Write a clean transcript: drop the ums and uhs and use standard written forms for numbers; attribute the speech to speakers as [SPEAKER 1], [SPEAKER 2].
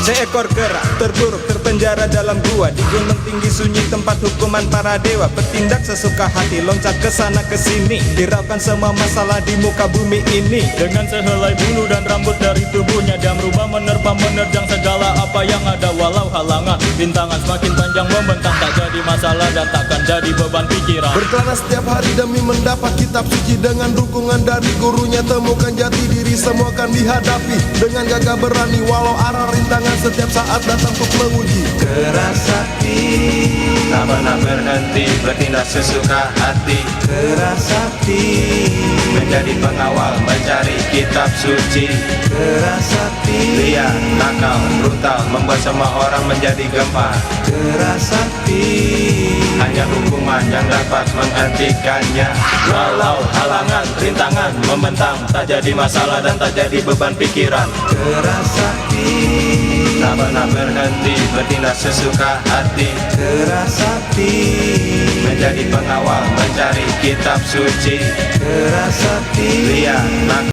[SPEAKER 1] Seekor kera terburuk terpenjara dalam gua di gunung tinggi sunyi tempat hukuman para dewa. Bertindak sesuka hati, loncat ke sana ke sini, hiraukan semua masalah di muka bumi ini.
[SPEAKER 2] Dengan sehelai bulu dan rambut dari tubuhnya, dia merubah menerpa menerjang segala apa yang ada. Walau halangan rintangan semakin panjang membentang, tak jadi masalah dan takkan jadi beban pikiran.
[SPEAKER 3] Berkelana setiap hari demi mendapat kitab suci. Dengan dukungan dari gurunya temukan jati diri, semua akan dihadapi dengan gagah berani. Walau arah rintangan setiap saat datang untuk menguji.
[SPEAKER 4] Keras hati, tak pernah berhenti, bertindak sesuka hati. Keras hati, menjadi pengawal, mencari kitab suci. Keras hati, liar, nakal, brutal, membuat semua orang menjadi gempar. Keras hati, hanya hukuman yang dapat menghentikannya.
[SPEAKER 2] Walau halangan rintangan membentang, tak jadi masalah dan tak jadi beban pikiran.
[SPEAKER 4] Keras hati, tak pernah berhenti, bertindak sesuka hati. Keras hati, menjadi pengawal, mencari kitab suci. Keras hati, liar, nakal.